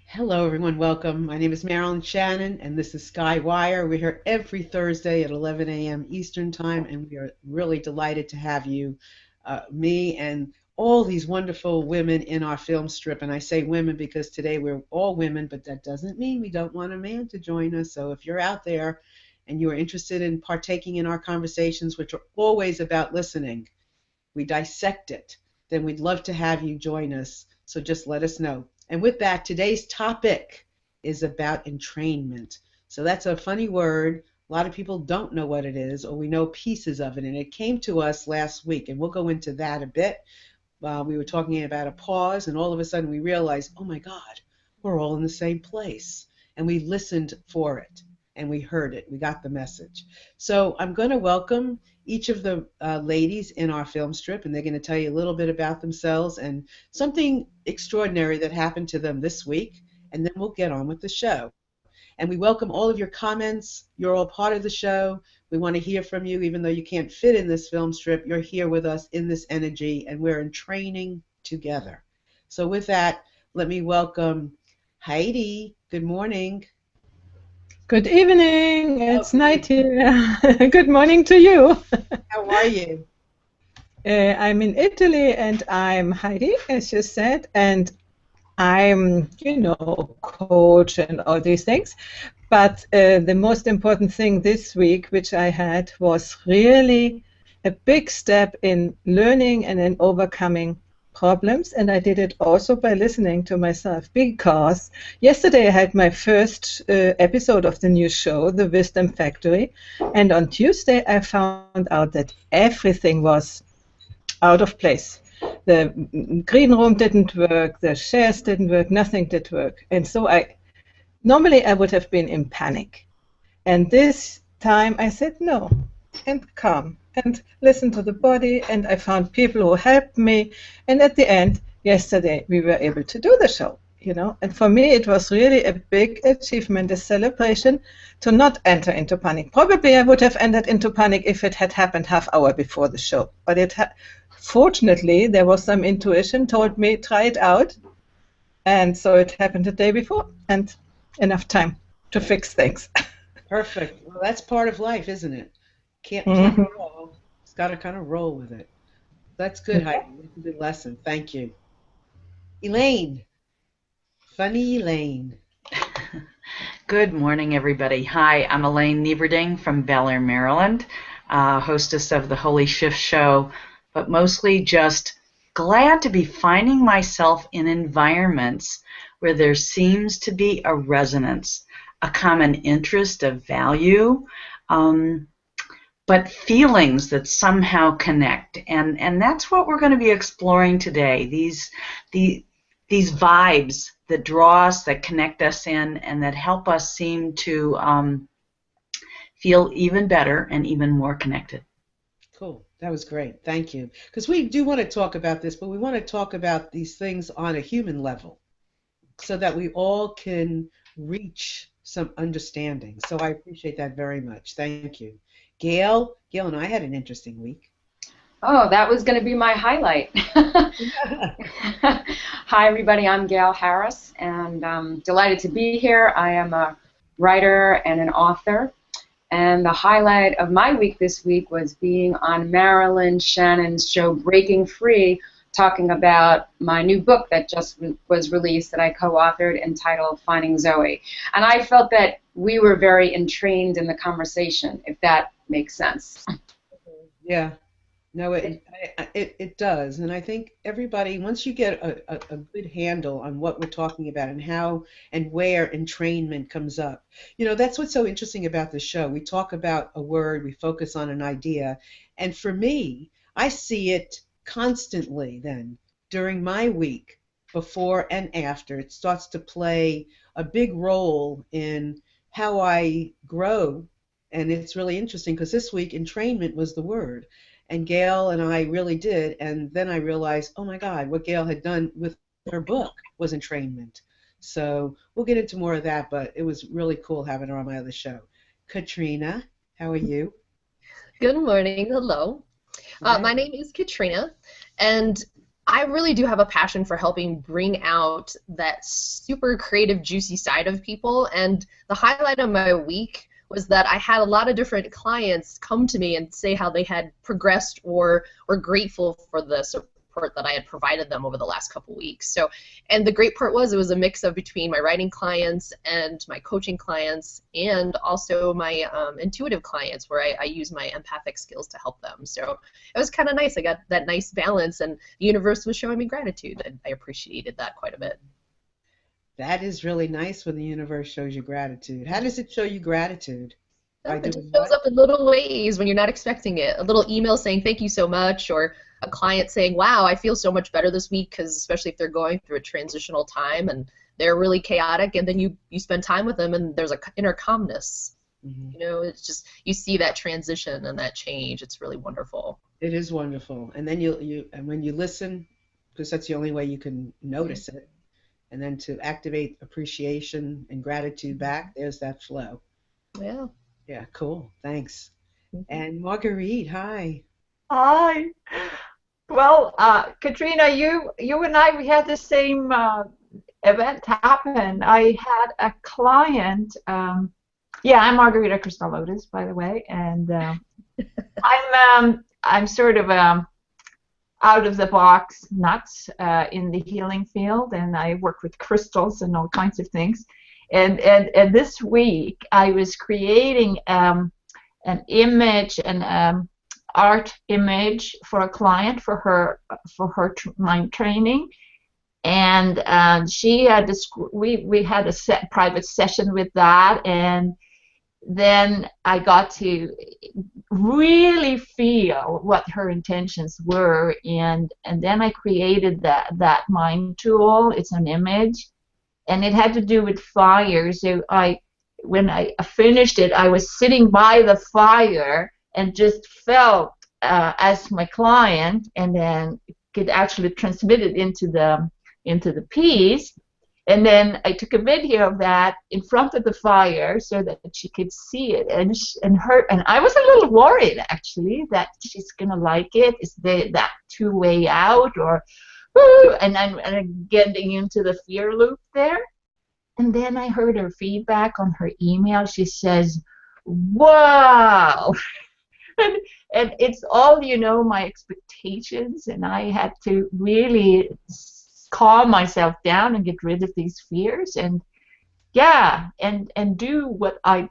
Hello, everyone. Welcome. My name is Marilyn Shannon, and this is SkyWire. We're here every Thursday at 11 a.m. Eastern Time, and we are really delighted to have you, me, and all these wonderful women in our film strip. And I say women because today we're all women, but that doesn't mean we don't want a man to join us. So if you're out there and you are interested in partaking in our conversations, which are always about listening, we dissect it, then we'd love to have you join us. So just let us know. And with that, today's topic is about entrainment. So that's a funny word. A lot of people don't know what it is, or we know pieces of it. And it came to us last week, and we'll go into that a bit. We were talking about a pause, and all of a sudden we realized, oh my God, we're all in the same place. And we listened for it, and we heard it. We got the message. So I'm going to welcome each of the ladies in our film strip, and they're going to tell you a little bit about themselves and something extraordinary that happened to them this week, and then we'll get on with the show. And we welcome all of your comments. You're all part of the show. We want to hear from you, even though you can't fit in this film strip. You're here with us in this energy, and we're in training together. So with that, let me welcome Heidi. Good morning. Good evening, Oh, it's night here. Good morning to you. how are you? I'm in Italy and I'm Heidi, as you said, and I'm, coach and all these things. But the most important thing this week, which I had, was really a big step in learning and in overcoming problems. And I did it also by listening to myself, because yesterday I had my first episode of the new show, The Wisdom Factory. And on Tuesday I found out that everything was out of place. The green room didn't work, the shares didn't work, nothing did work. And so normally I would have been in panic. And this time I said no, and calm, and listen to the body, and I found people who helped me. And at the end, yesterday, we were able to do the show, And for me, it was really a big achievement, a celebration to not enter into panic. Probably I would have entered into panic if it had happened half hour before the show. But fortunately, there was some intuition told me, try it out. And so it happened the day before, and enough time to fix things. Perfect. Well, that's part of life, isn't it? Can't plan Mhm. it all. It's got to kind of roll with it. That's good, Heidi. That's a good lesson. Thank you. Elaine. Funny Elaine. Good morning, everybody. Hi, I'm Elaine Nieverding from Bel Air, Maryland, hostess of the Holy Shift Show, but mostly just glad to be finding myself in environments where there seems to be a resonance, a common interest, a value, um, but feelings that somehow connect. And that's what we're going to be exploring today, the, these vibes that draw us, that connect us in, and that help us seem to feel even better and even more connected. Cool. That was great. Thank you. Because we do want to talk about this, but we want to talk about these things on a human level so that we all can reach some understanding. So I appreciate that very much. Thank you. Gail. Gail and I had an interesting week. Oh, that was going to be my highlight. Hi, everybody. I'm Gail Harris, and I'm delighted to be here. I am a writer and an author, and the highlight of my week this week was being on Marilyn Shannon's show Breaking Free, talking about my new book that just was released that I co-authored, entitled Finding Zoe. And I felt that we were very entrained in the conversation, if that makes sense. Yeah. No, it does. And I think everybody, once you get a good handle on what we're talking about and how and where entrainment comes up, that's what's so interesting about the show. We talk about a word, we focus on an idea. And for me, I see it constantly then during my week, before and after. It starts to play a big role in how I grow. And it's really interesting because this week entrainment was the word. And Gail and I really did. And then I realized, oh my God, what Gail had done with her book was entrainment. So we'll get into more of that, but it was really cool having her on my other show. Katrina, how are you? Good morning. Hello. Hi. My name is Katrina, and I really do have a passion for helping bring out that super creative, juicy side of people. And the highlight of my week was that I had a lot of different clients come to me and say how they had progressed or were grateful for the support that I had provided them over the last couple weeks. So, and the great part was it was a mix of between my writing clients and my coaching clients and also my intuitive clients where I use my empathic skills to help them. So it was kind of nice. I got that nice balance, and the universe was showing me gratitude, and I appreciated that quite a bit. That is really nice when the universe shows you gratitude. How does it show you gratitude? It just shows up in little ways when you're not expecting it. A little email saying thank you so much, or a client saying, wow, I feel so much better this week, because especially if they're going through a transitional time and they're really chaotic, and then you spend time with them and there's an inner calmness. Mm-hmm. You know, it's just, you see that transition and that change. It's really wonderful. It is wonderful. And then and when you listen, because that's the only way you can notice it, and then to activate appreciation and gratitude back, there's that flow. Yeah. Yeah, cool. Thanks. Mm-hmm. And Marguerite, hi. Hi. Well, Katrina, you and I, we had the same event happen. I had a client. I'm Marguerite Crystallotis, by the way, and I'm sort of out of the box nuts in the healing field, and I work with crystals and all kinds of things. And this week I was creating an image, an art image for a client for her mind training, and she had we had a private session with that, and then I got to really feel what her intentions were, and then I created that mind tool. It's an image, and it had to do with fire. So when I finished it, I was sitting by the fire and just felt as my client, and then could actually transmit it into the piece. And then I took a video of that in front of the fire so that she could see it, and I was a little worried actually that she's gonna like it. Is that two-way out, or and I'm getting into the fear loop there. And then I heard her feedback on her email. She says, "Wow." And it's all, my expectations, and I had to really calm myself down and get rid of these fears, and do what I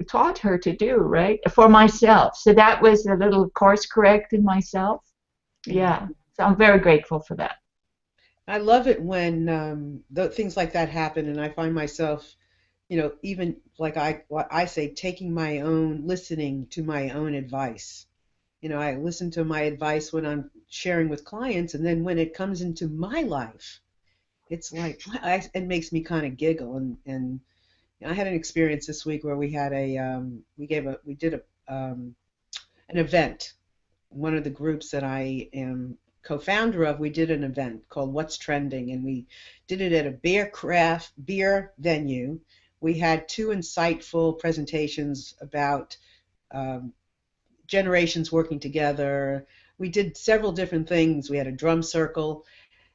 taught her to do, right, for myself. So that was a little course correct in myself. Yeah, so I'm very grateful for that. I love it when things like that happen, and I find myself, even like what I say, listening to my own advice. I listen to my advice when I'm sharing with clients, and then when it comes into my life, it's like it makes me kind of giggle. And I had an experience this week where we had an event. One of the groups that I am co-founder of, we did an event called What's Trending, and we did it at a beer venue. We had 2 insightful presentations about generations working together. We did several different things. We had a drum circle,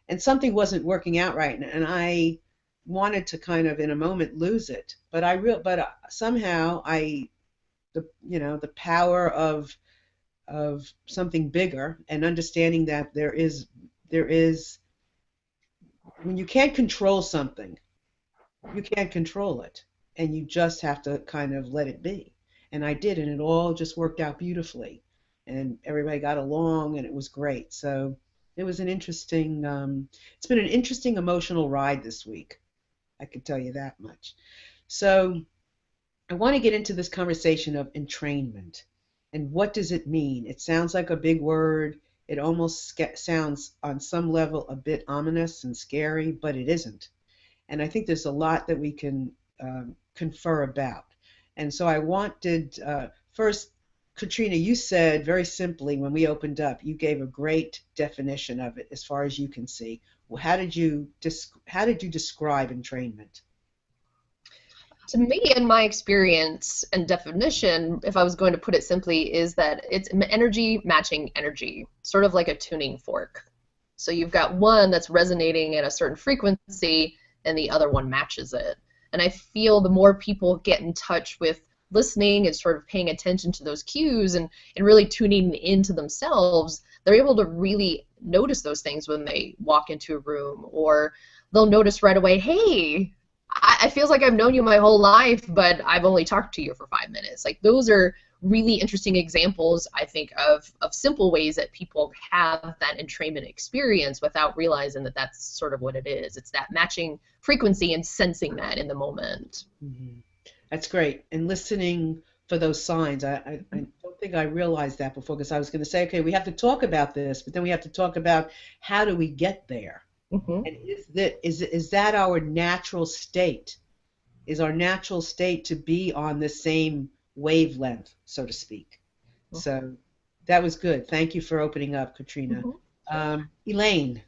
and something wasn't working out right, and I wanted to kind of in a moment lose it. But somehow the power of something bigger, and understanding that there is when you can't control something, you can't control it, and you just have to kind of let it be. And I did, and it all just worked out beautifully, and everybody got along, and it was great. So it was it's been an interesting emotional ride this week. I can tell you that much. So I want to get into this conversation of entrainment. And what does it mean? It sounds like a big word. It almost sounds on some level a bit ominous and scary, but it isn't. And I think there's a lot that we can confer about. And so I wanted, first, Katrina, you said very simply when we opened up, you gave a great definition of it as far as you can see. Well, how did you describe entrainment? To me, in my experience and definition, if I was going to put it simply, is that it's energy matching energy, sort of like a tuning fork. So you've got one that's resonating at a certain frequency and the other one matches it. And I feel the more people get in touch with listening and sort of paying attention to those cues and really tuning into themselves, they're able to really notice those things when they walk into a room, or they'll notice right away, hey, I feel like I've known you my whole life, but I've only talked to you for 5 minutes. Like, those are really interesting examples, I think, of simple ways that people have that entrainment experience without realizing that that's sort of what it is. It's that matching frequency and sensing that in the moment. Mm-hmm. That's great. And listening for those signs. I don't think I realized that before, because I was going to say, okay, we have to talk about this, but then we have to talk about how do we get there? Mm-hmm. And is that our natural state? Is our natural state to be on the same wavelength, so to speak? Mm-hmm. So that was good. Thank you for opening up, Katrina. Mm-hmm. Elaine,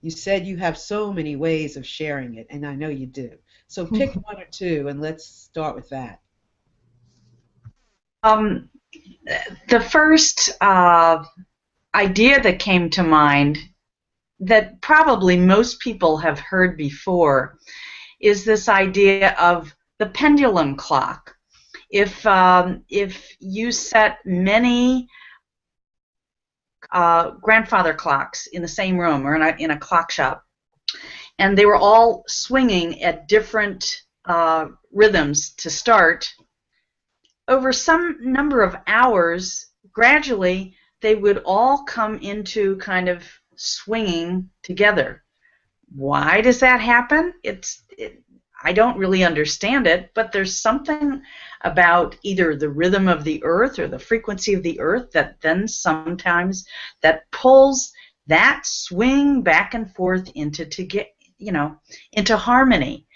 you said you have so many ways of sharing it, and I know you do. So pick one or two, and let's start with that. The first idea that came to mind, that probably most people have heard before, is this idea of the pendulum clock. If you set many grandfather clocks in the same room or in a clock shop, and they were all swinging at different rhythms to start, over some number of hours, gradually they would all come into kind of swinging together. Why does that happen? I don't really understand it, but there's something about either the rhythm of the earth or the frequency of the earth that then sometimes that pulls that swing back and forth into harmony.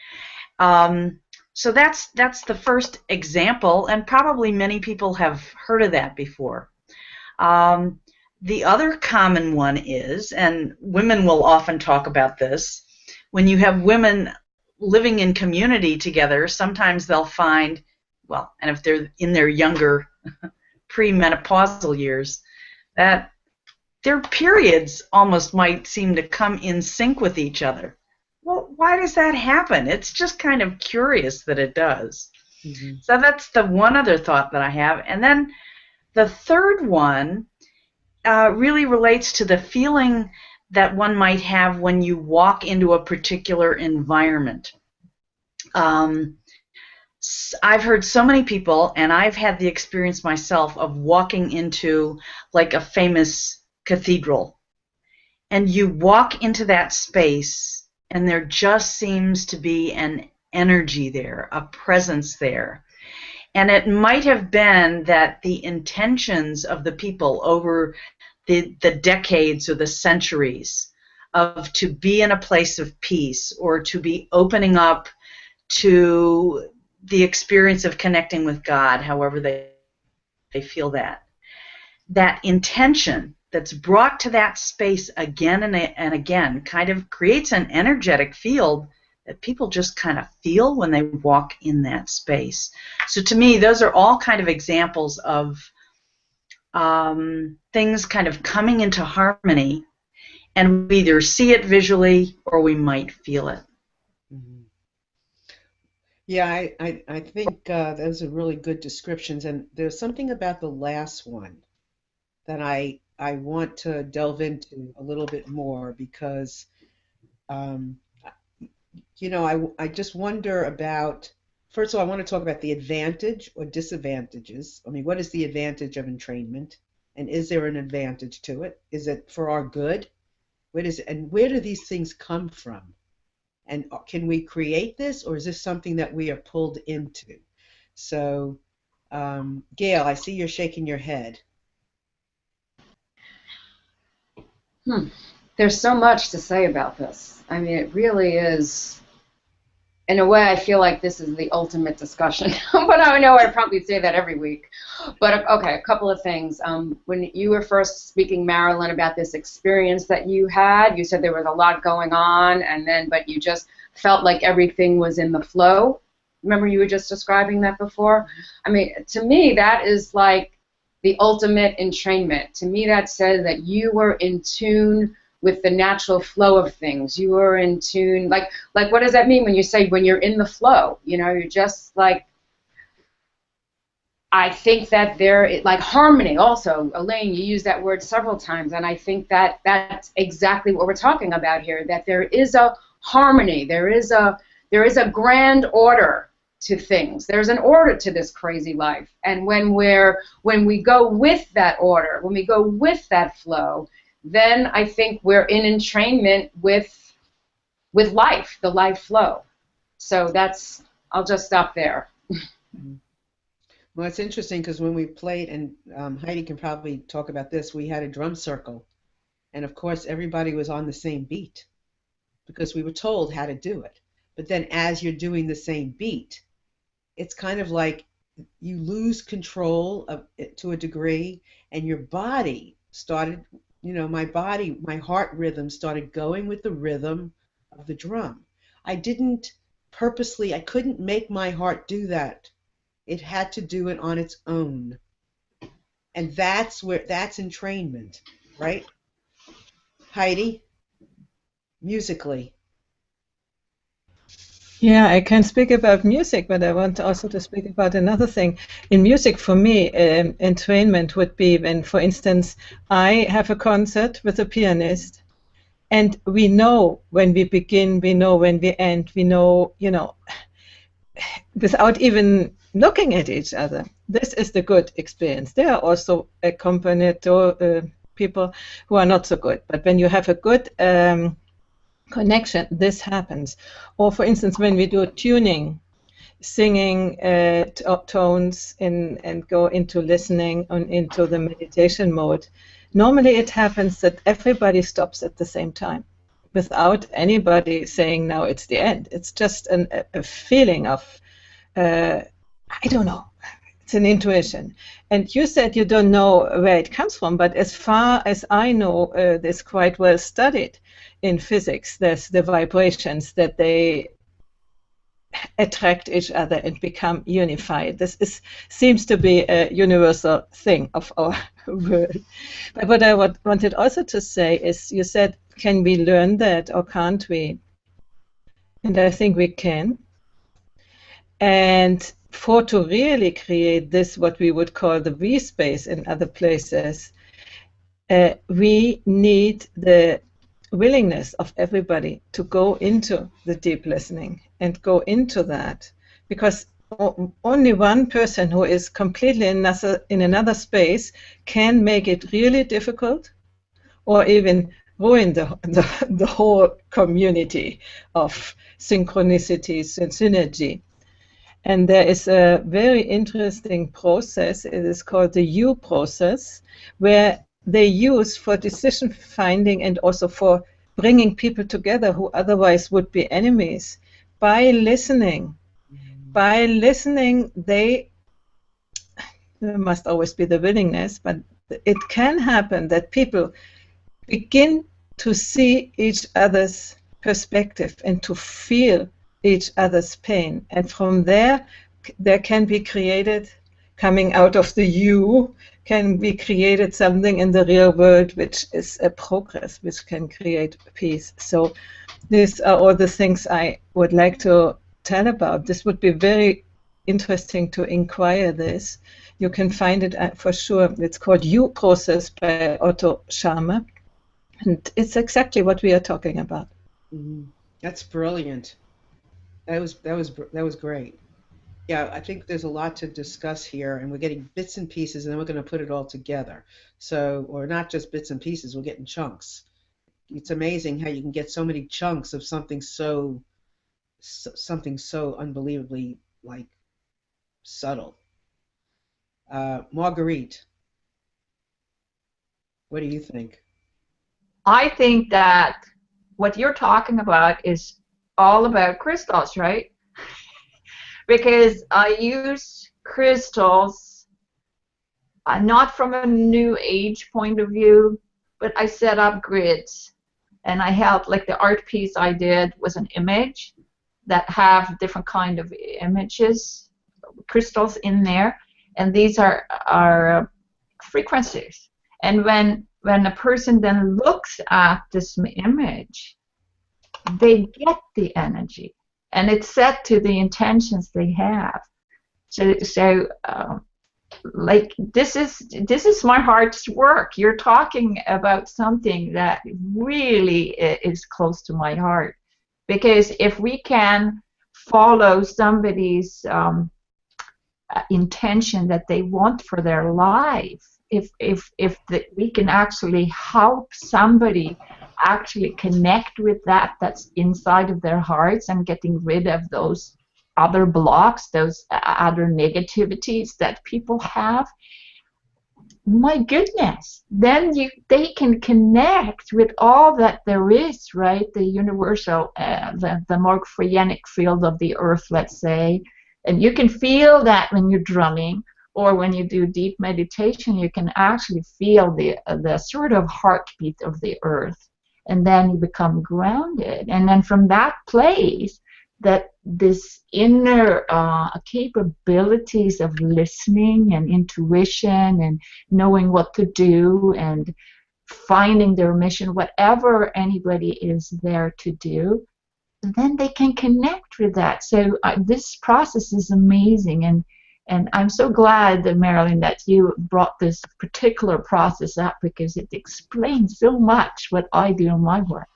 So that's the first example, and probably many people have heard of that before. The other common one is, and women will often talk about this, when you have women living in community together, sometimes they'll find, well, and if they're in their younger premenopausal years, that their periods almost might seem to come in sync with each other. Well, why does that happen? It's just kind of curious that it does. Mm-hmm. So that's the one other thought that I have. And then the third one really relates to the feeling that one might have when you walk into a particular environment. I've heard so many people, and I've had the experience myself, of walking into like a famous cathedral. And you walk into that space, and there just seems to be an energy there, a presence there. And it might have been that the intentions of the people over the decades or the centuries of to be in a place of peace, or to be opening up to the experience of connecting with God, however they feel that intention that's brought to that space again and again kind of creates an energetic field that people just kind of feel when they walk in that space. So to me, those are all kind of examples of things kind of coming into harmony, and we either see it visually or we might feel it. Mm-hmm. Yeah, I think those are really good descriptions, and there's something about the last one that I want to delve into a little bit more, because I just wonder about, first of all, I want to talk about the advantage or disadvantages. I mean, what is the advantage of entrainment, and is there an advantage to it? Is it for our good? Where do these things come from? And can we create this, or is this something that we are pulled into? So, Gail, I see you're shaking your head. There's so much to say about this. I mean, it really is, in a way, I feel like this is the ultimate discussion. But I know I probably say that every week. But okay, a couple of things. When you were first speaking, Marilyn, about this experience that you had, you said there was a lot going on, but you just felt like everything was in the flow. Remember, you were just describing that before? I mean, to me, that is like the ultimate entrainment. To me, that says that you were in tune with the natural flow of things. You are in tune. Like what does that mean when you say when you're in the flow? You know, you're just like, I think that there, like harmony also, Elaine, you used that word several times, and I think that that's exactly what we're talking about here, that there is a harmony, there is a grand order to things. There's an order to this crazy life. And when we go with that order, when we go with that flow, then I think we're in entrainment with life, the life flow. So I'll just stop there. Well, it's interesting because when we played, and Heidi can probably talk about this, we had a drum circle. And of course, everybody was on the same beat because we were told how to do it. But then as you're doing the same beat, it's kind of like you lose control of it to a degree, and your body started, my heart rhythm started going with the rhythm of the drum. I couldn't make my heart do that. It had to do it on its own. And that's entrainment, right? Heidi, musically. Yeah, I can speak about music, but I want also to speak about another thing. In music, for me, entrainment would be when, for instance, I have a concert with a pianist, and we know when we begin, we know when we end, we know, without even looking at each other. This is the good experience. There are also accompanied people who are not so good. But when you have a good connection, this happens. Or for instance, when we do tuning, singing tones and go into listening and into the meditation mode, normally it happens that everybody stops at the same time without anybody saying, now it's the end. It's just a feeling of, I don't know, it's an intuition. And you said you don't know where it comes from, but as far as I know, this quite well studied in physics. There's the vibrations that they attract each other and become unified. This seems to be a universal thing of our world. But what I wanted also to say is, you said, can we learn that or can't we? And I think we can. And to really create this, what we would call the V space in other places, we need the willingness of everybody to go into the deep listening and go into that, because only one person who is completely in another space can make it really difficult or even ruin the whole community of synchronicities and synergy. And there is a very interesting process. It is called the U process, where they use for decision finding and also for bringing people together who otherwise would be enemies. By listening, there must always be the willingness, but it can happen that people begin to see each other's perspective and to feel each other's pain. And from there can be created, coming out of the you, can be created something in the real world which is a progress, which can create peace. So these are all the things I would like to tell about. This would be very interesting to inquire this. You can find it for sure. It's called You Process by Otto Scharmer. And it's exactly what we are talking about. Mm-hmm. That's brilliant. That was great. Yeah, I think there's a lot to discuss here, and we're getting bits and pieces, and then we're going to put it all together. So, or not just bits and pieces, we're getting chunks. It's amazing how you can get so many chunks of something so unbelievably like subtle. Marguerite, what do you think? I think that what you're talking about is all about crystals, right? Because I use crystals not from a new age point of view, but I set up grids, and I held, like the art piece I did was an image that have different kind of images, crystals in there, and these are frequencies. And when when a person then looks at this image, they get the energy, and it's set to the intentions they have. So like this is my heart's work. You're talking about something that really is close to my heart, because if we can follow somebody's intention that they want for their life, if we can actually help somebody actually connect with that's inside of their hearts, and getting rid of those other blocks, those other negativities that people have, my goodness, then they can connect with all that there is, right? The universal, the morphogenic field of the earth, let's say. And you can feel that when you're drumming, or when you do deep meditation, you can actually feel the sort of heartbeat of the earth. And then you become grounded. And then from that place, that this inner capabilities of listening and intuition and knowing what to do and finding their mission, whatever anybody is there to do, then they can connect with that. So this process is amazing, and I'm so glad that, Marilyn, that you brought this particular process up, because it explains so much what I do in my work.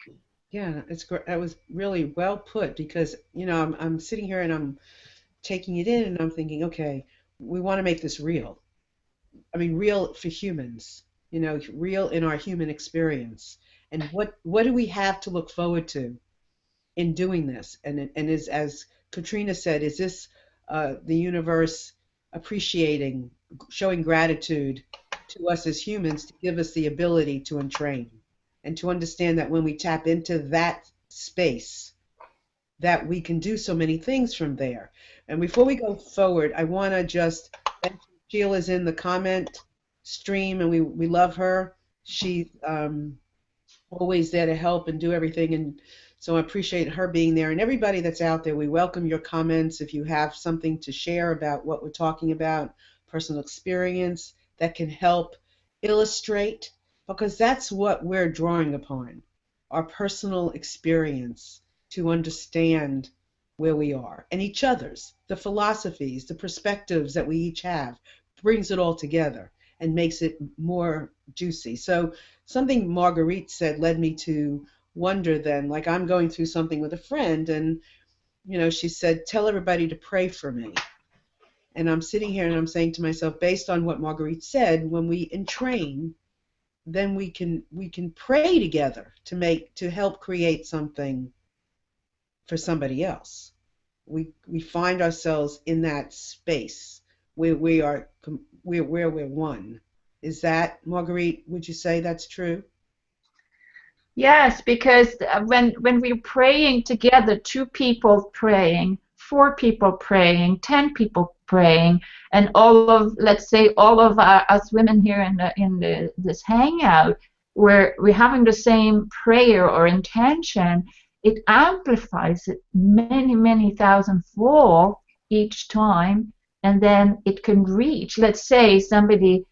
Yeah, it's great. That was really well put, because I'm sitting here and I'm taking it in, and I'm thinking, okay, we want to make this real. I mean, real for humans, real in our human experience. And what do we have to look forward to in doing this? And as Katrina said, is this the universe appreciating, showing gratitude to us as humans to give us the ability to entrain? And to understand that when we tap into that space, that we can do so many things from there. And before we go forward, I want to just mention Sheila's in the comment stream, and we love her. She's always there to help and do everything, and so I appreciate her being there. And everybody that's out there, we welcome your comments. If you have something to share about what we're talking about, personal experience that can help illustrate, because that's what we're drawing upon, our personal experience, to understand where we are, and each other's, the philosophies, the perspectives that we each have, brings it all together and makes it more juicy. So something Marguerite said led me to wonder then, like I'm going through something with a friend, and she said, tell everybody to pray for me. And I'm sitting here and I'm saying to myself, based on what Marguerite said, when we entrain, then we can pray together to help create something for somebody else. We find ourselves in that space where we're one. Is that, Marguerite, would you say that's true? Yes, because when we're praying together, 2 people praying, 4 people praying, 10 people praying, and let's say all of us women here in this hangout, we're having the same prayer or intention, it amplifies it many thousandfold each time, and then it can reach. Let's say somebody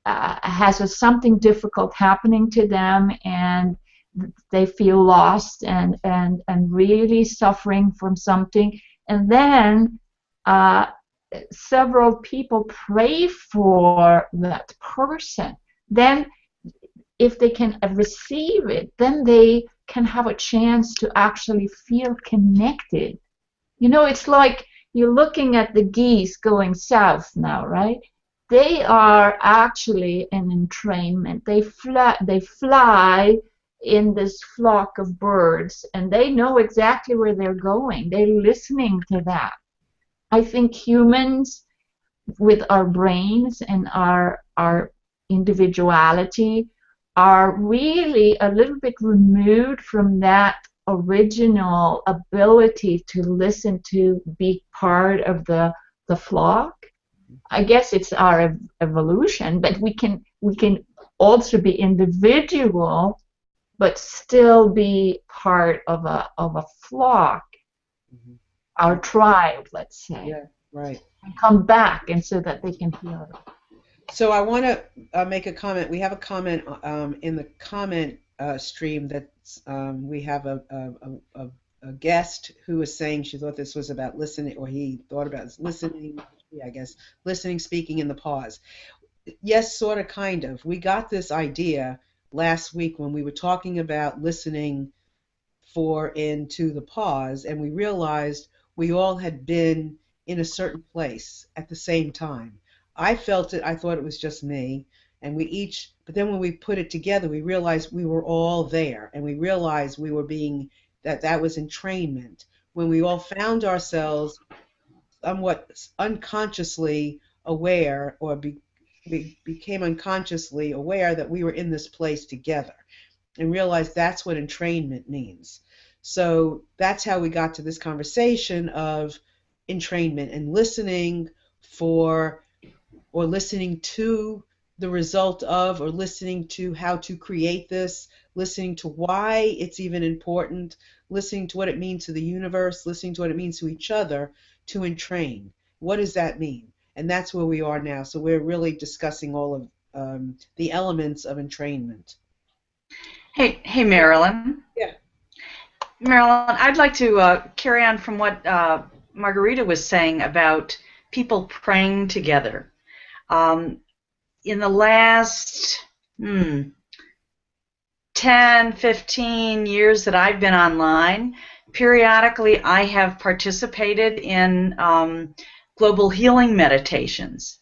has something difficult happening to them, and they feel lost and really suffering from something, and then several people pray for that person. Then if they can receive it, then they can have a chance to actually feel connected. It's like you're looking at the geese going south now, right? They are actually in entrainment. They fly in this flock of birds, and they know exactly where they're going. They're listening to that. I think humans, with our brains and our individuality, are really a little bit removed from that original ability to listen, to be part of the flock. I guess it's our evolution, but we can also be individual, but still be part of a flock, our tribe, let's say. Yeah, right. And come back, and so that they can heal it. So I want to make a comment. We have a comment in the comment stream that we have a guest who was saying she thought this was about listening, or he thought about listening, I guess, listening, speaking in the pause. Yes, sort of, kind of. We got this idea last week when we were talking about listening for into the pause, and we realized we all had been in a certain place at the same time. I felt it, I thought it was just me, and we each, but then when we put it together, we realized we were all there, and we realized we were being, that was entrainment, when we all found ourselves somewhat unconsciously aware, or we became unconsciously aware that we were in this place together, and realized that's what entrainment means. So that's how we got to this conversation of entrainment and listening for, or listening to the result of, or listening to how to create this, listening to why it's even important, listening to what it means to the universe, listening to what it means to each other, to entrain. What does that mean? And that's where we are now. So we're really discussing all of the elements of entrainment. Hey, Marilyn. Yeah. Marilyn, I'd like to carry on from what Marguerite was saying about people praying together. In the last 10, 15 years that I've been online, periodically I have participated in global healing meditations.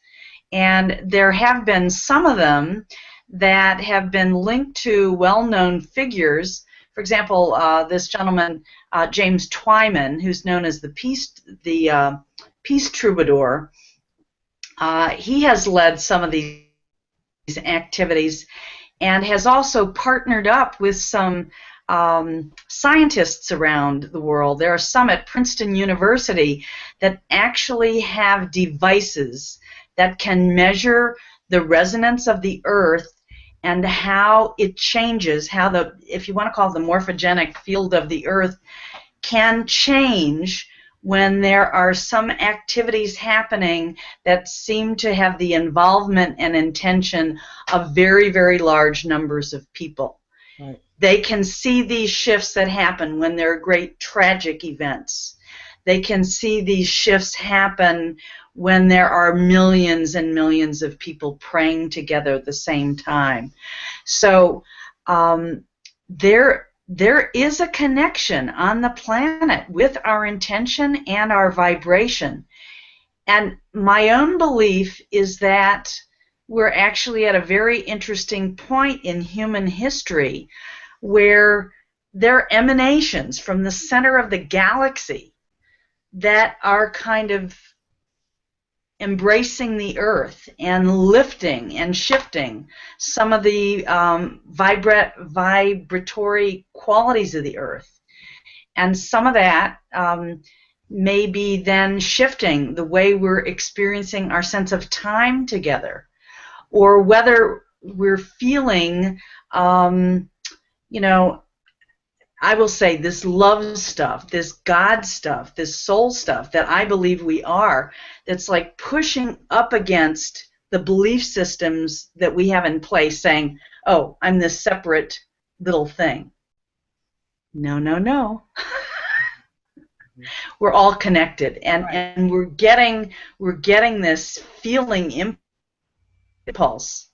And there have been some of them that have been linked to well-known figures. For example, this gentleman, James Twyman, who's known as the Peace Troubadour, he has led some of these activities and has also partnered up with some scientists around the world. There are some at Princeton University that actually have devices that can measure the resonance of the earth and how it changes, how the, if you want to call it the morphogenic field of the earth, can change when there are some activities happening that seem to have the involvement and intention of very, very large numbers of people. Right. They can see these shifts that happen when there are great tragic events. They can see these shifts happen when there are millions and millions of people praying together at the same time. So there is a connection on the planet with our intention and our vibration. And my own belief is that we're actually at a very interesting point in human history where there are emanations from the center of the galaxy that are kind of embracing the earth and lifting and shifting some of the vibratory qualities of the earth. And some of that may be then shifting the way we're experiencing our sense of time together, or whether we're feeling, you know, I will say this love stuff, this God stuff, this soul stuff that I believe we are, that's like pushing up against the belief systems that we have in place, saying, oh, I'm this separate little thing. No, no, no. We're all connected, and, right. and we're getting this feeling impulse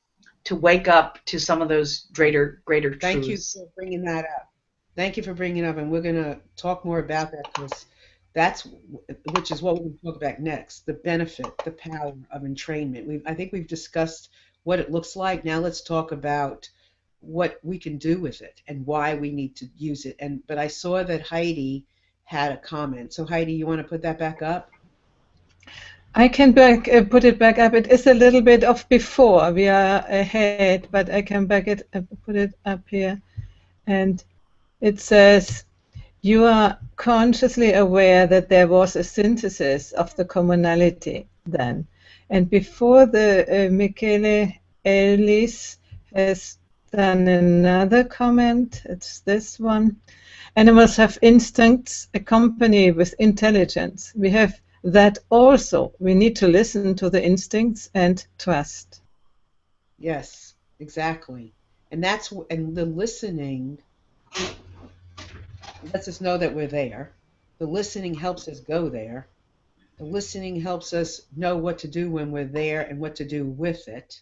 to wake up to some of those greater truths. Thank you for bringing that up. Thank you for bringing it up, and we're going to talk more about that, because which is what we're going to talk about next, the benefit, the power of entrainment. I think we've discussed what it looks like. Now let's talk about what we can do with it and why we need to use it. But I saw that Heidi had a comment. So Heidi, you want to put that back up? I can put it back up. It is a little bit of before. We are ahead, but I can put it up here. And it says, you are consciously aware that there was a synthesis of the commonality then. And before the Michele Ellis has done another comment, it's this one. Animals have instincts accompanied with intelligence. We have that also. We need to listen to the instincts and trust. Yes, exactly. And and the listening lets us know that we're there. The listening helps us go there. The listening helps us know what to do when we're there and what to do with it.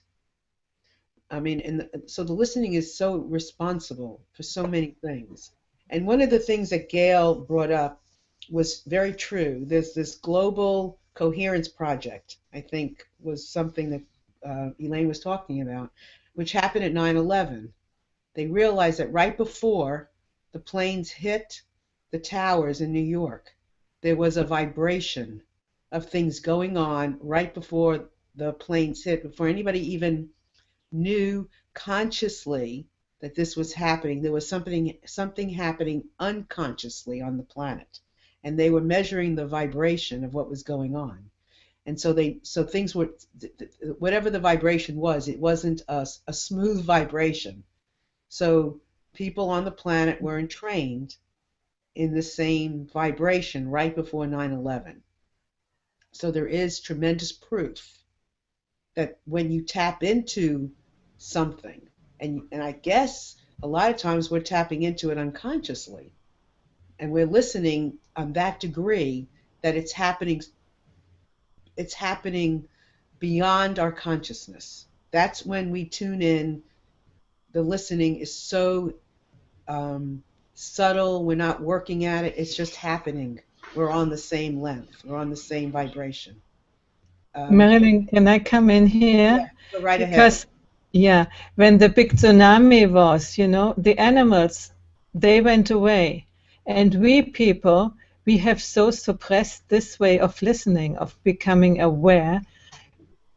I mean, so the listening is so responsible for so many things. And one of the things that Gail brought up was very true. There's this global coherence project, I think, was something that Elaine was talking about, which happened at 9/11. They realized that right before the planes hit the towers in New York, there was a vibration of things going on right before the planes hit, before anybody even knew consciously that this was happening. There was something happening unconsciously on the planet, and they were measuring the vibration of what was going on. And so things were, whatever the vibration was, it wasn't a smooth vibration. So people on the planet were entrained in the same vibration right before 9/11. So there is tremendous proof that when you tap into something, and I guess a lot of times we're tapping into it unconsciously, and we're listening on that degree that it's happening beyond our consciousness. That's when we tune in. The listening is so subtle. We're not working at it. It's just happening. We're on the same length. We're on the same vibration. Marilyn, can I come in here? Yeah, go right ahead. Because, yeah, when the big tsunami was, the animals, they went away. And we people, we have so suppressed this way of listening, of becoming aware.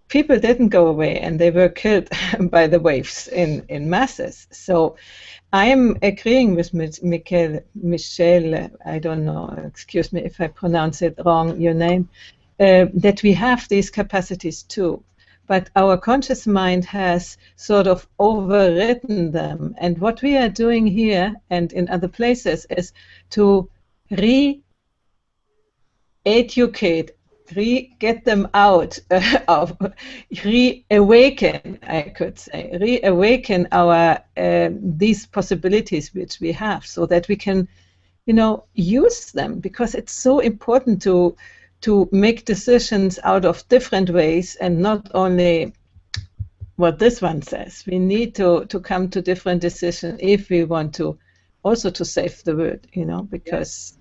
People didn't go away, and they were killed by the waves in masses. So I'm agreeing with Michelle, I don't know, excuse me if I pronounce it wrong, your name, that we have these capacities too. But our conscious mind has sort of overridden them. And what we are doing here and in other places is to re-educate, get them out of, reawaken, I could say, reawaken our these possibilities which we have, so that we can, use them, because it's so important to make decisions out of different ways and not only what this one says. We need to come to different decisions if we want to also to save the world, because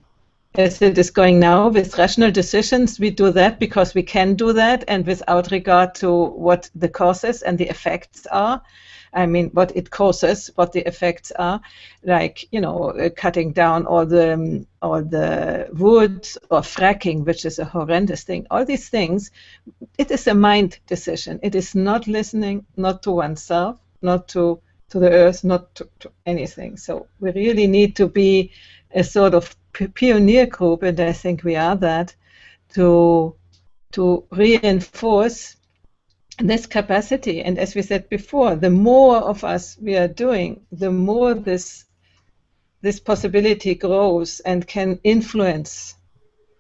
as it is going now with rational decisions, we do that because we can do that, and without regard to what the causes and the effects are. I mean, what it causes, what the effects are, like, cutting down all the wood, or fracking, which is a horrendous thing. All these things, it is a mind decision. It is not listening, not to oneself, not to the earth, not to anything. So we really need to be a sort of pioneer group, and I think we are that, to reinforce this capacity. And as we said before, the more of us we are doing, the more this possibility grows and can influence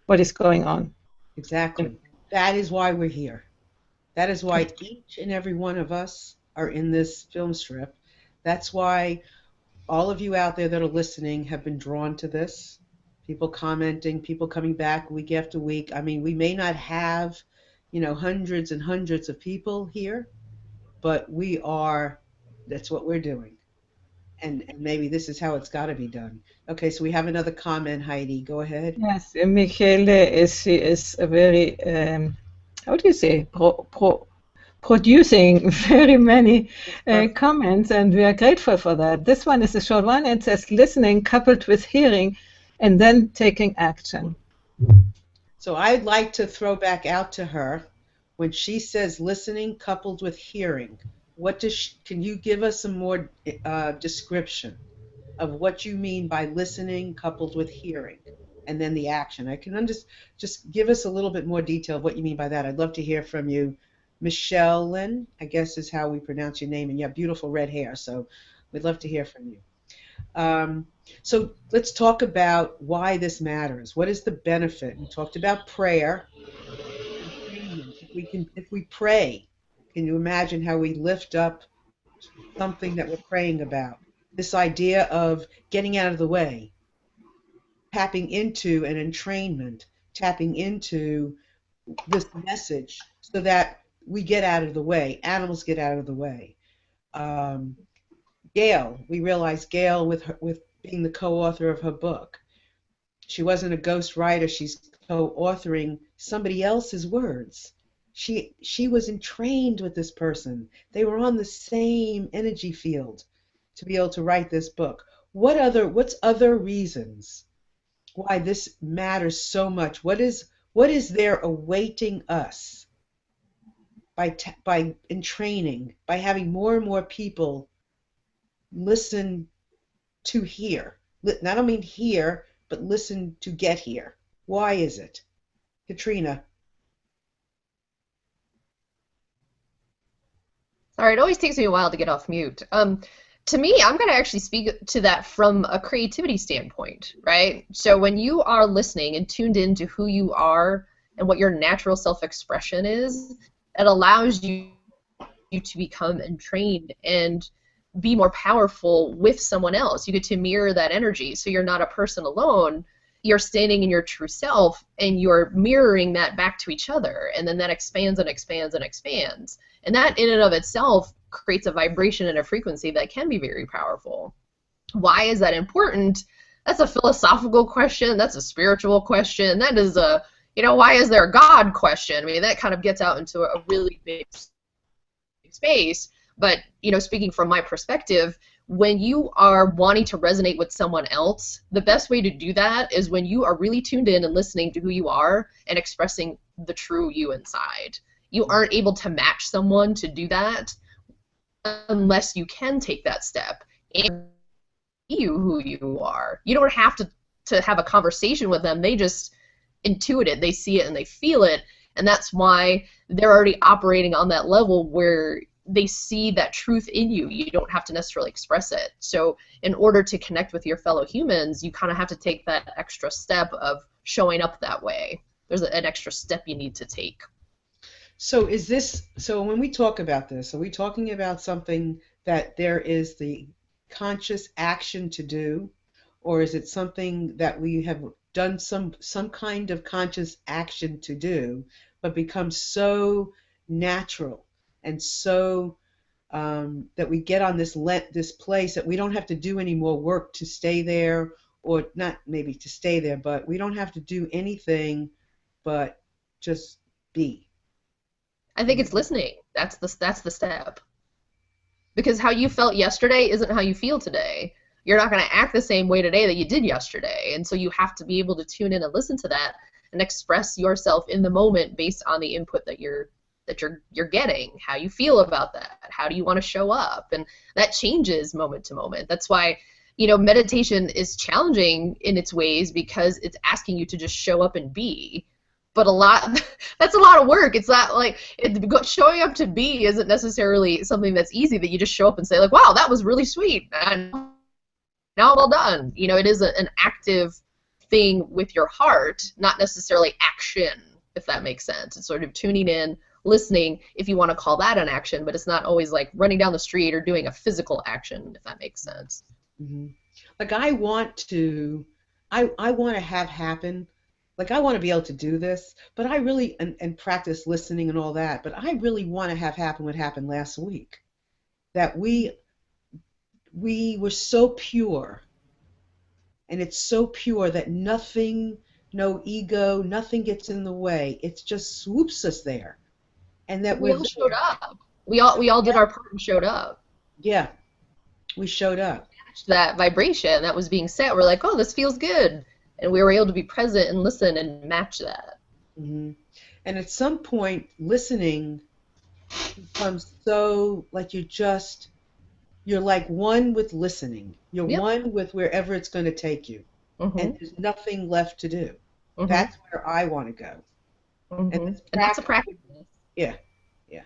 what is going on. Exactly. That is why we're here. That is why each and every one of us are in this film strip. That's why all of you out there that are listening have been drawn to this. People commenting, people coming back week after week. I mean, we may not have, hundreds and hundreds of people here, but that's what we're doing. And maybe this is how it's got to be done. Okay, so we have another comment, Heidi. Go ahead. Yes, Michele she is a very, how do you say, producing very many comments, and we are grateful for that. This one is a short one. It says listening coupled with hearing and then taking action. So I'd like to throw back out to her when she says listening coupled with hearing. Can you give us some more description of what you mean by listening coupled with hearing, and then the action? I can just give us a little bit more detail of what you mean by that. I'd love to hear from you. Michelle Lynn, I guess is how we pronounce your name, and you have beautiful red hair, so we'd love to hear from you. So let's talk about why this matters. What is the benefit? We talked about prayer. If we pray, can you imagine how we lift up something that we're praying about. This idea of getting out of the way, tapping into an entrainment, tapping into this message so that we get out of the way, animals get out of the way. Gail, we realized Gail with being the co-author of her book. She wasn't a ghost writer, she's co-authoring somebody else's words. She was entrained with this person. They were on the same energy field to be able to write this book. What's other reasons why this matters so much? What is there awaiting us by entraining, by having more and more people listen to hear? I don't mean hear, but listen to get here. Why is it? Katrina. Sorry, it always takes me a while to get off mute. To me, I'm going to actually speak to that from a creativity standpoint, right? So when you are listening and tuned into who you are and what your natural self-expression is, it allows you to become entrained and be more powerful with someone else. You get to mirror that energy, so you're not a person alone. You're standing in your true self, and you're mirroring that back to each other, and then that expands and expands and expands. And that in and of itself creates a vibration and a frequency that can be very powerful. Why is that important? That's a philosophical question. That's a spiritual question. That is a, why is there a God question? I mean, that kind of gets out into a really big space. But, speaking from my perspective, when you are wanting to resonate with someone else, the best way to do that is when you are really tuned in and listening to who you are and expressing the true you inside. You aren't able to match someone to do that unless you can take that step and be who you are. You don't have to have a conversation with them. They just intuit it. They see it and they feel it. And that's why they're already operating on that level where they see that truth in you. You don't have to necessarily express it. So in order to connect with your fellow humans, you kind of have to take that extra step of showing up that way. There's an extra step you need to take. So when we talk about this, are we talking about something that there is the conscious action to do, or is it something that we have done some kind of conscious action to do, but becomes so natural and so that we get on this place that we don't have to do any more work to stay there, or not maybe to stay there, but we don't have to do anything but just be. I think it's listening. That's the step. Because how you felt yesterday isn't how you feel today. You're not going to act the same way today that you did yesterday, and so you have to be able to tune in and listen to that and express yourself in the moment based on the input that you're getting, how you feel about that, how do you want to show up, and that changes moment to moment. That's why, meditation is challenging in its ways because it's asking you to just show up and be. But that's a lot of work. It's not like showing up to be isn't necessarily something that's easy that you just show up and say like, wow, that was really sweet, and now I'm all done. It is an active thing with your heart, not necessarily action, if that makes sense. It's sort of tuning in, listening, if you want to call that an action, but it's not always like running down the street or doing a physical action, if that makes sense. Mm-hmm. Like I want to have happen. Like I want to be able to do this, but I really, and practice listening and all that, but I really want to have happen what happened last week. That we were so pure, and it's so pure that nothing, no ego, nothing gets in the way. It just swoops us there. And that we all showed up. We all did our part and showed up. Yeah, we showed up. That vibration that was being set, we're like, oh, this feels good. And we were able to be present and listen and match that. Mm-hmm. And at some point, listening becomes so like you're like one with listening. You're one with wherever it's going to take you. Mm-hmm. And there's nothing left to do. Mm-hmm. That's where I want to go. Mm-hmm. And that's a practice. Yeah. Yeah.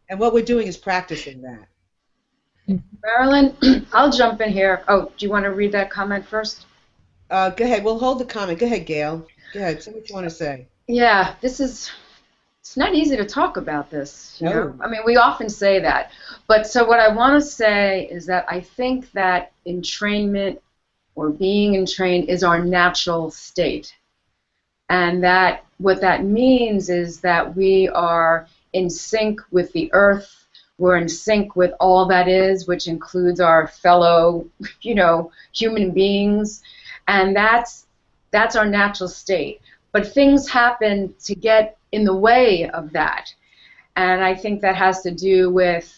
And what we're doing is practicing that. Marilyn, I'll jump in here. Oh, do you want to read that comment first? Go ahead. We'll hold the comment. Go ahead, Gail. Go ahead. Say what you want to say. Yeah, this is it's not easy to talk about this. You No. know? I mean, we often say that. But so what I want to say is that I think that entrainment or being entrained is our natural state. And that what that means is that we are in sync with the earth. We're in sync with all that is, which includes our fellow, you know, human beings. And that's our natural state. But things happen to get in the way of that. And I think that has to do with,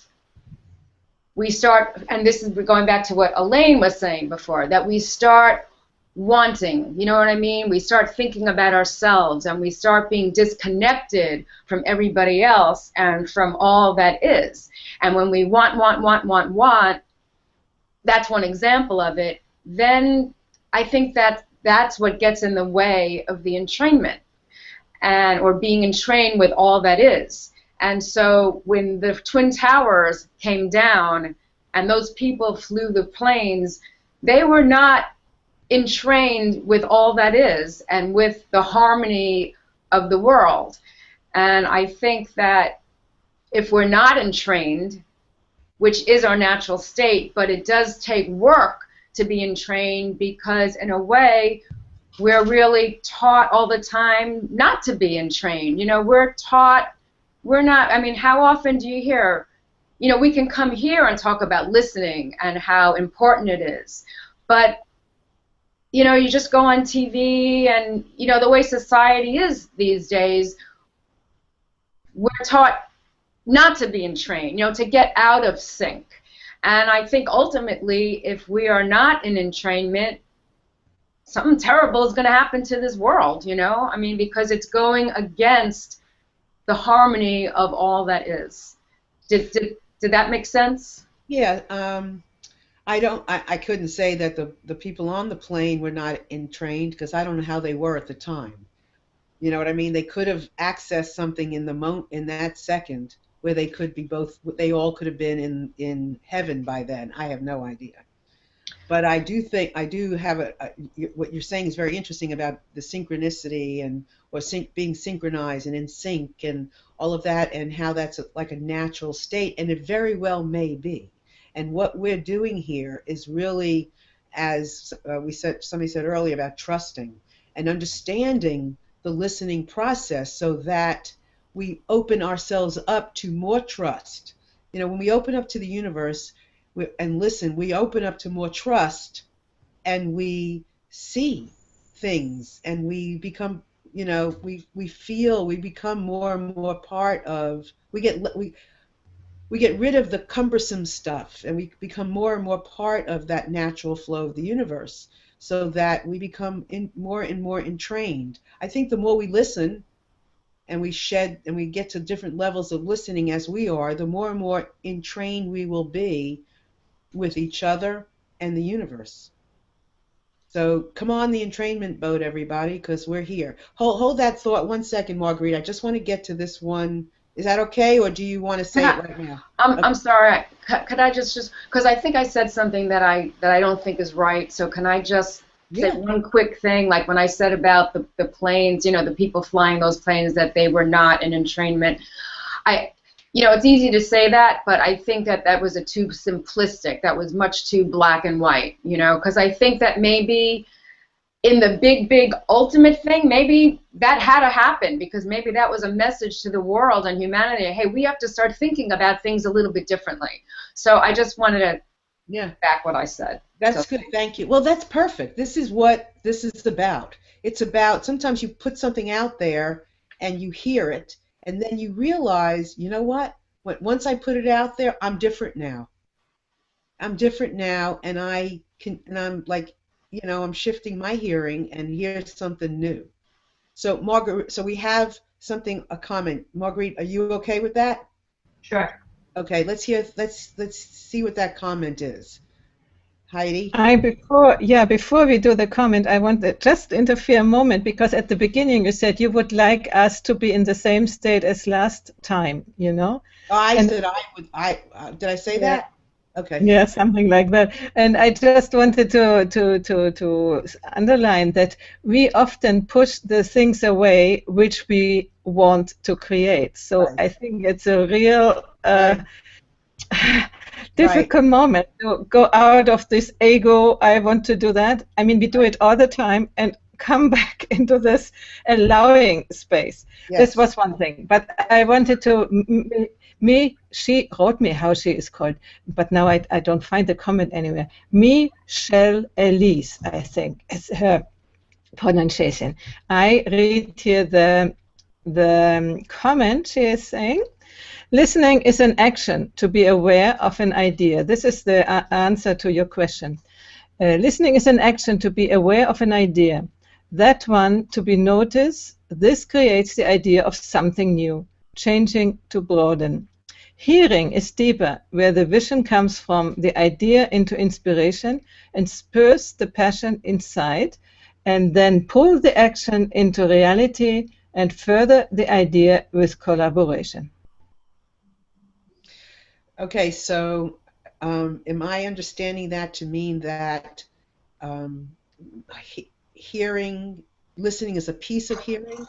we start, and this is going back to what Elaine was saying before, that we start wanting, you know what I mean? We start thinking about ourselves, and we start being disconnected from everybody else and from all that is. And when we want, that's one example of it, then I think that that's what gets in the way of the entrainment, and or being entrained with all that is. And so when the Twin Towers came down and those people flew the planes, they were not entrained with all that is and with the harmony of the world. And I think that if we're not entrained, which is our natural state, but it does take work to be entrained, because in a way we're really taught all the time not to be entrained. You know, we're taught, we're not, I mean, how often do you hear, you know, we can come here and talk about listening and how important it is, but you know, you just go on TV and, you know, the way society is these days, we're taught not to be entrained, you know, to get out of sync. And I think ultimately, if we are not in entrainment, something terrible is going to happen to this world, you know? I mean, because it's going against the harmony of all that is. Did that make sense? Yeah. I couldn't say that the people on the plane were not entrained, because I don't know how they were at the time. You know what I mean? They could have accessed something in the in that second where they could be both. They all could have been in heaven by then. I have no idea. But I do think I do have what you're saying is very interesting about the synchronicity and being synchronized and in sync and all of that, and how that's like a natural state, and it very well may be. And what we're doing here is really, as somebody said earlier, about trusting and understanding the listening process, so that we open ourselves up to more trust. You know, when we open up to the universe and listen, we open up to more trust, and we see things, and we become, you know, we become more and more part of. We get rid of the cumbersome stuff, and we become more and more part of that natural flow of the universe, so that we become more and more entrained. I think the more we listen, and we get to different levels of listening as we are, the more and more entrained we will be with each other and the universe. So come on the entrainment boat, everybody, because we're here. Hold that thought 1 second, Marguerite. I just want to get to this one. Is that okay, or do you want to say it right now? I'm sorry. Could I just because I think I said something that I don't think is right. So can I just say one quick thing? Like when I said about the planes, you know, the people flying those planes, that they were not in entrainment. You know, it's easy to say that, but I think that was too simplistic. That was much too black and white. You know, because I think that maybe in the big ultimate thing, maybe that had to happen, because maybe that was a message to the world and humanity. Hey, we have to start thinking about things a little bit differently. So I just wanted to back what I said. That's good. Thank you. Well, that's perfect. This is what this is about. It's about, sometimes you put something out there and you hear it, and then you realize, you know what? Once I put it out there, I'm different now. I'm different now, and I'm like, you know, I'm shifting my hearing, and here's something new. So Marguerite, so we have a comment. Marguerite, are you okay with that? Sure. Okay, let's see what that comment is. Heidi? Before we do the comment, I want to just interfere a moment, because at the beginning you said you would like us to be in the same state as last time, you know? Oh, I said I would. Did I say that? Okay. Yeah, something like that. And I just wanted to underline that we often push the things away which we want to create. So Right. I think it's a real Right. difficult moment to go out of this ego, I want to do that. I mean, we do it all the time, and come back into this allowing space. Yes. This was one thing. But I wanted to, she wrote me how she is called, but now I don't find the comment anywhere. Michelle Elise, I think, is her pronunciation. I read here the comment. She is saying, listening is an action to be aware of an idea. This is the answer to your question. Listening is an action to be aware of an idea. That one to be noticed. This creates the idea of something new, changing to broaden. Hearing is deeper, where the vision comes from the idea into inspiration and spurs the passion inside, and then pull the action into reality and further the idea with collaboration. Okay, so am I understanding that to mean that listening is a piece of hearing?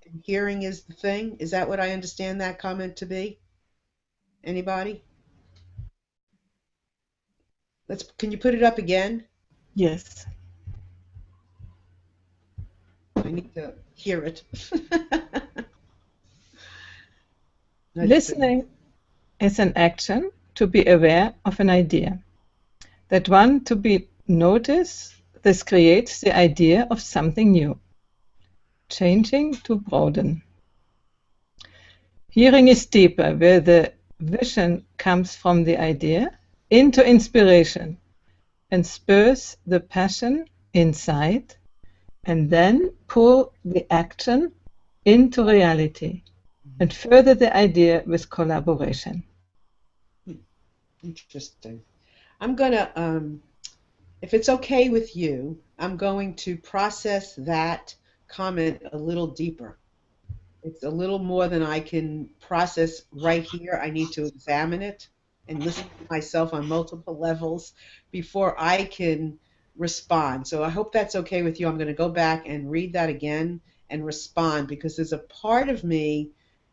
And hearing is the thing? Is that what I understand that comment to be? Anybody? Can you put it up again? Yes. I need to hear it. Listening is an action to be aware of an idea. That one to be noticed, this creates the idea of something new. Changing to broaden. Hearing is deeper, where the vision comes from the idea into inspiration and spurs the passion inside, and then pull the action into reality and further the idea with collaboration. Interesting. I'm going to, if it's okay with you, I'm going to process that comment a little deeper. It's a little more than I can process right here. I need to examine it and listen to myself on multiple levels before I can respond. So I hope that's okay with you. I'm going to go back and read that again and respond, because there's a part of me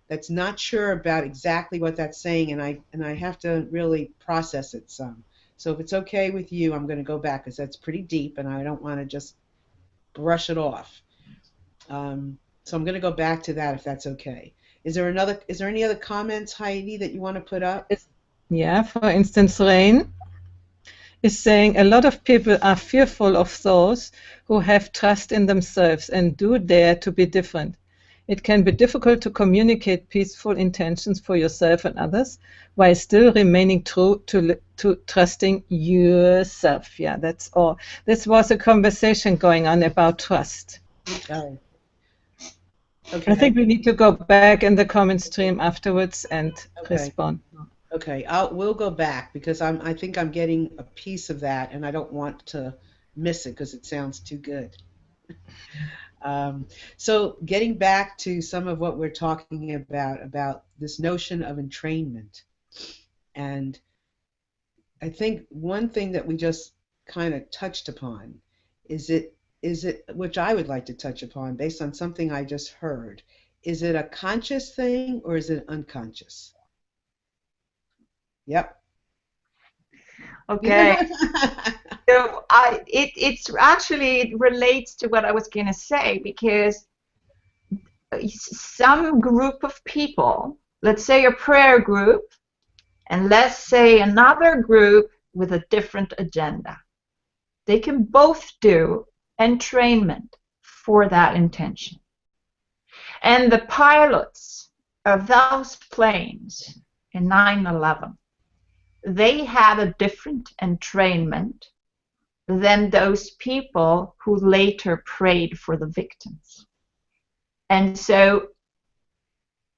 that's not sure about exactly what that's saying, and I have to really process it some. So if it's okay with you, I'm going to go back, because that's pretty deep and I don't want to just brush it off. So I'm going to go back to that if that's okay. Is there any other comments, Heidi, that you want to put up? Yeah, for instance, Rain is saying a lot of people are fearful of those who have trust in themselves and do dare to be different. It can be difficult to communicate peaceful intentions for yourself and others while still remaining true to trusting yourself. Yeah, that's all. This was a conversation going on about trust. Okay. I think we need to go back in the comment stream afterwards and respond. Okay, we'll go back, because I think I'm getting a piece of that, and I don't want to miss it because it sounds too good. So getting back to some of what we're talking about this notion of entrainment, and I think one thing that we just kind of touched upon is it, which I would like to touch upon based on something I just heard. Is it a conscious thing or is it unconscious? Yep. Okay. So it relates to what I was going to say, because some group of people, let's say a prayer group, and let's say another group with a different agenda, they can both do entrainment for that intention. And the pilots of those planes in 9/11, they had a different entrainment than those people who later prayed for the victims. And so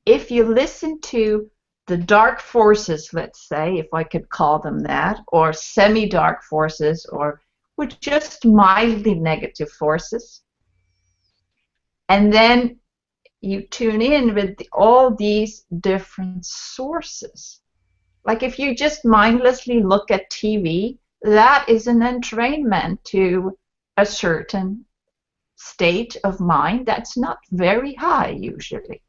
if you listen to the dark forces, let's say, if I could call them that, or semi-dark forces, or just mildly negative forces, and then you tune in with all these different sources. Like if you just mindlessly look at TV, that is an entrainment to a certain state of mind that's not very high usually.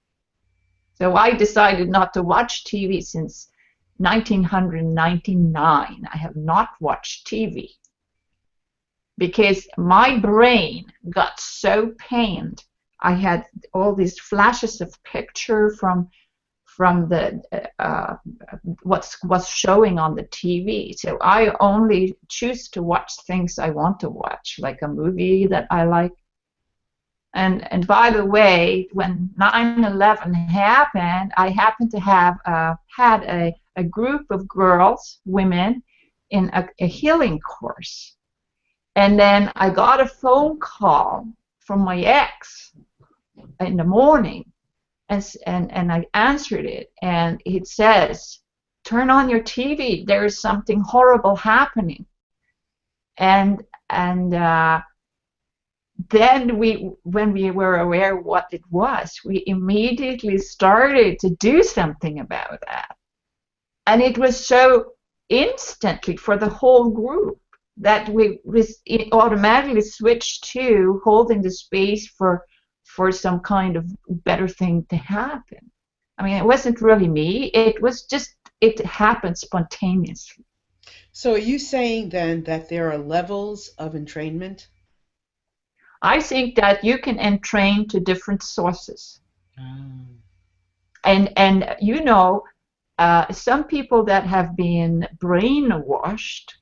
So I decided not to watch TV since 1999. I have not watched TV because my brain got so pained. I had all these flashes of picture from the what's showing on the TV. So I only choose to watch things I want to watch, like a movie that I like. And by the way, when 9/11 happened, I happened to have had a group of girls, women, in a healing course. And then I got a phone call from my ex in the morning. And I answered it, and it says, "Turn on your TV. There is something horrible happening." And then when we were aware what it was, we immediately started to do something about that. And it was so instantly for the whole group that we automatically switched to holding the space for some kind of better thing to happen. I mean, it wasn't really me. It was just, it happened spontaneously. So are you saying then that there are levels of entrainment? I think that you can entrain to different sources. And you know, some people that have been brainwashed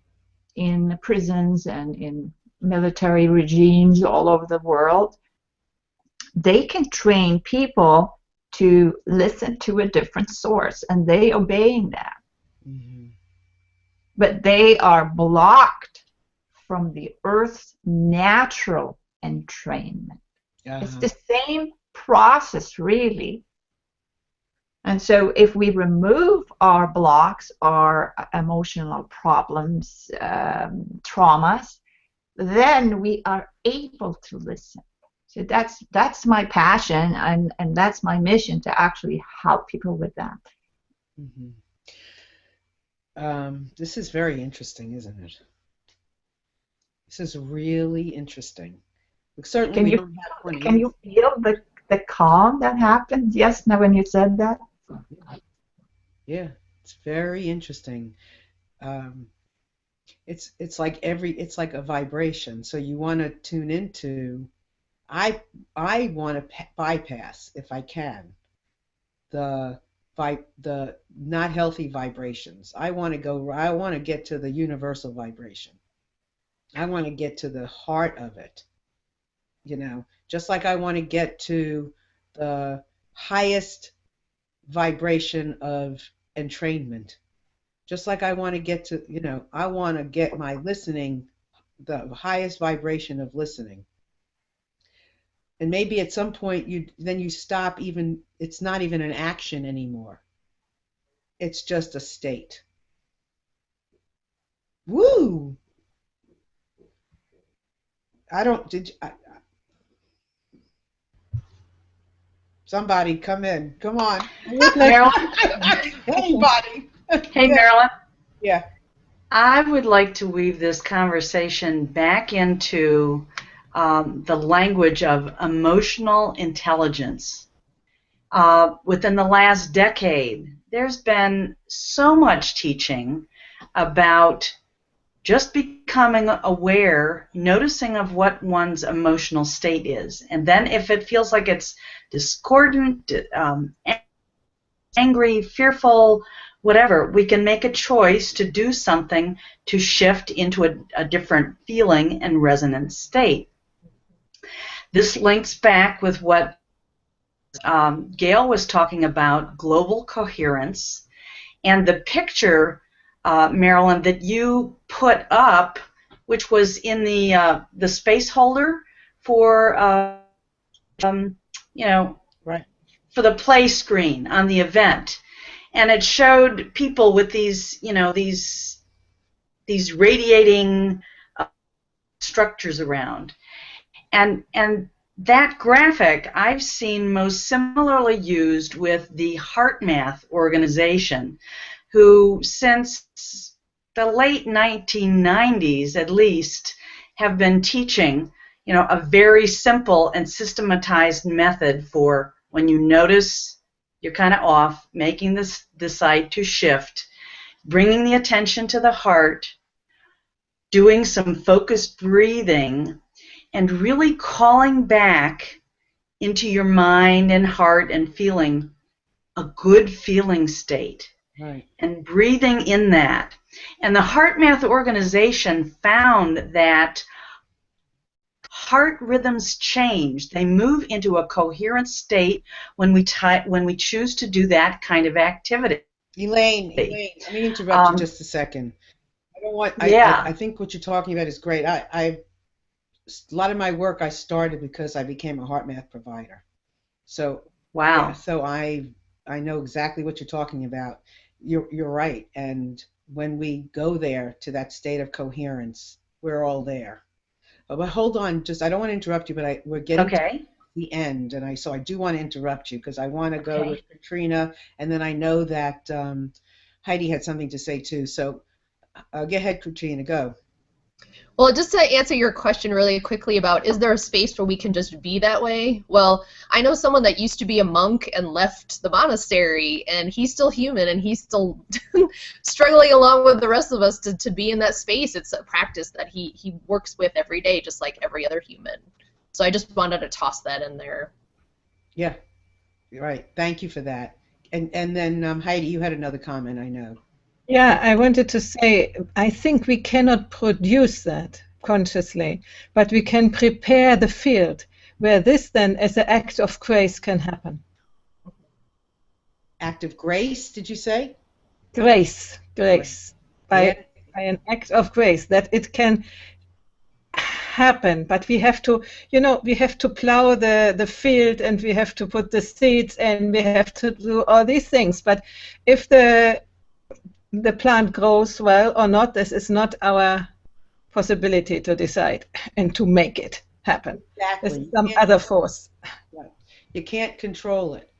in prisons and in military regimes all over the world, they can train people to listen to a different source, and they obeying that. Mm-hmm. But they are blocked from the Earth's natural entrainment. It's the same process, really. And so if we remove our blocks, our emotional problems, traumas, then we are able to listen. So that's my passion, and that's my mission, to actually help people with that. Mm-hmm. This is very interesting, isn't it? This is really interesting. Certainly, can you feel the calm that happened just now when you said that? Yeah, it's very interesting. It's like a vibration. So you want to tune into. I want to bypass, if I can, the not healthy vibrations. I want to get to the universal vibration. I want to get to the heart of it. You know, just like I want to get to the highest vibration of entrainment. Just like I want to get to, I want to get my listening, the highest vibration of listening. And maybe at some point you stop even, it's not even an action anymore. It's just a state. Woo! Somebody come in. Come on. Marilyn? Anybody. Hey, Marilyn. Yeah. I would like to weave this conversation back into the language of emotional intelligence. Within the last decade, there's been so much teaching about just becoming aware, noticing of what one's emotional state is. And then if it feels like it's discordant, angry, fearful, whatever, we can make a choice to do something to shift into a different feeling and resonant state. This links back with what Gail was talking about, global coherence, and the picture, Marilyn, that you put up, which was in the space holder for, right, for the play screen on the event, and it showed people with these, these radiating structures around, and that graphic I've seen most similarly used with the HeartMath organization, who since the late 1990s at least have been teaching, a very simple and systematized method for when you notice you're kind of off, making this decide to shift, bringing the attention to the heart, doing some focused breathing, and really calling back into your mind and heart and feeling a good feeling state. Right. And breathing in that. And the Heart Math organization found that heart rhythms change. They move into a coherent state when we choose to do that kind of activity. Elaine, let me interrupt you just a second. I don't want. I think what you're talking about is great. A lot of my work I started because I became a heart math provider. So wow. Yeah, so I know exactly what you're talking about. You're right. And when we go there to that state of coherence, we're all there. But hold on, I don't want to interrupt you, but we're getting to the end, and I do want to interrupt you because I want to go with Katrina, and then I know that Heidi had something to say too. So go ahead, Katrina, go. Well, just to answer your question really quickly about is there a space where we can just be that way? Well, I know someone that used to be a monk and left the monastery, and he's still human, and he's still struggling along with the rest of us to be in that space. It's a practice that he works with every day, just like every other human. So I just wanted to toss that in there. Yeah, you're right. Thank you for that. And then Heidi, you had another comment, I know. Yeah, I wanted to say, I think we cannot produce that consciously, but we can prepare the field where this then, as an act of grace, can happen. Act of grace, did you say? Grace. By an act of grace, that it can happen, but we have to, we have to plow the field, and we have to put the seeds, and we have to do all these things. But if the plant grows well or not, this is not our possibility to decide and to make it happen. Exactly. There's some other force. Right. You can't control it.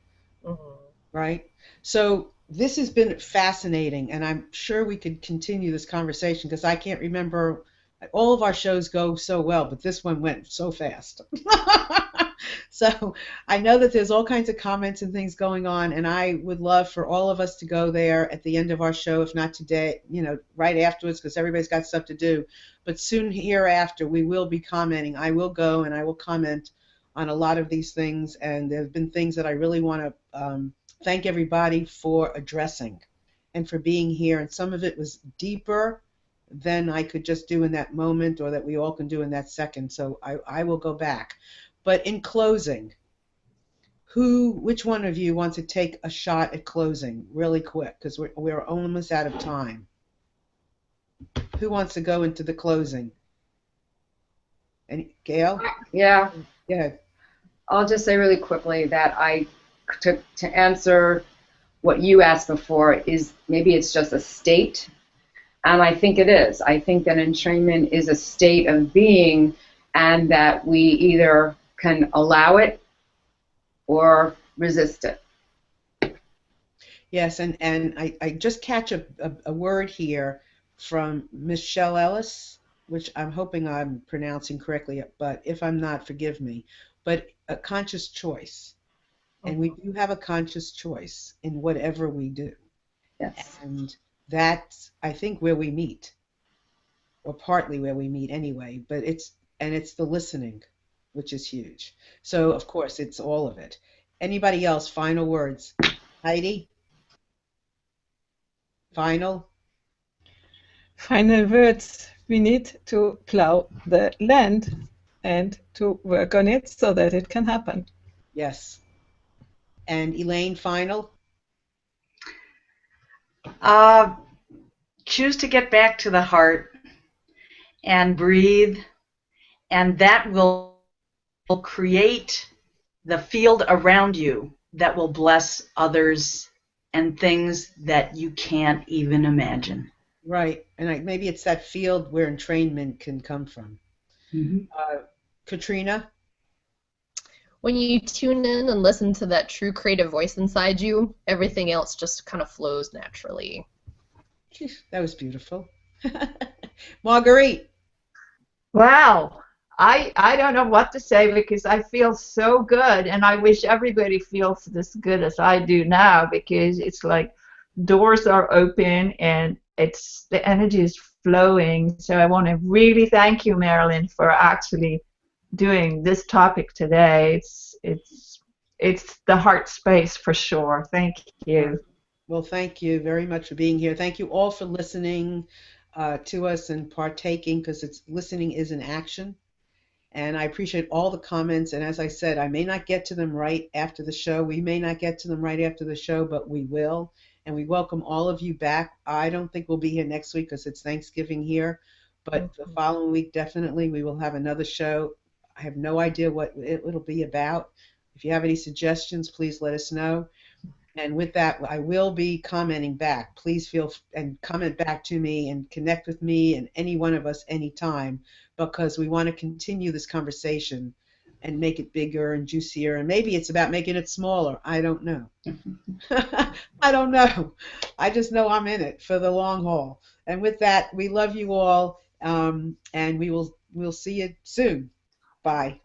Right? So this has been fascinating, and I'm sure we could continue this conversation because I can't remember. All of our shows go so well, but this one went so fast. So I know that there's all kinds of comments and things going on, and I would love for all of us to go there at the end of our show, if not today, right afterwards, because everybody's got stuff to do. But soon hereafter, we will be commenting. I will go and I will comment on a lot of these things, and there have been things that I really want to thank everybody for addressing and for being here. And some of it was deeper than I could just do in that moment, or that we all can do in that second. So I will go back. But in closing, which one of you wants to take a shot at closing really quick, because we're almost out of time? Who wants to go into the closing? Gail? Yeah. Yeah. I'll just say really quickly that to answer what you asked before is maybe it's just a state, and I think it is. I think that entrainment is a state of being, and that we either can allow it or resist it. Yes, and I just catch a word here from Michelle Ellis, which I'm hoping I'm pronouncing correctly, but if I'm not, forgive me. But a conscious choice. And we do have a conscious choice in whatever we do. Yes. And that's, I think, where we meet, or partly where we meet anyway, but it's the listening, which is huge. So, of course, it's all of it. Anybody else? Final words? Heidi? Final words. We need to plow the land and to work on it so that it can happen. Yes. And Elaine, final? Choose to get back to the heart and breathe, and that will create the field around you that will bless others and things that you can't even imagine. Right, and maybe it's that field where entrainment can come from. Katrina? When you tune in and listen to that true creative voice inside you, everything else just kind of flows naturally. That was beautiful. Marguerite? Wow. I don't know what to say because I feel so good, and I wish everybody feels this good as I do now, because it's like doors are open and it's the energy is flowing. So I want to really thank you, Marilyn, for actually doing this topic today. It's the heart space for sure. Thank you. Well, thank you very much for being here. Thank you all for listening to us and partaking, because it's listening is an action. And I appreciate all the comments. And as I said, I may not get to them right after the show. We may not get to them right after the show, but we will. And we welcome all of you back. I don't think we'll be here next week because it's Thanksgiving here. But the following week, definitely, we will have another show. I have no idea what it'll be about. If you have any suggestions, please let us know. And with that, I will be commenting back. Please feel and comment back to me and connect with me and any one of us anytime, because we want to continue this conversation and make it bigger and juicier. And maybe it's about making it smaller. I don't know. I don't know. I just know I'm in it for the long haul. And with that, we love you all, and we'll see you soon. Bye.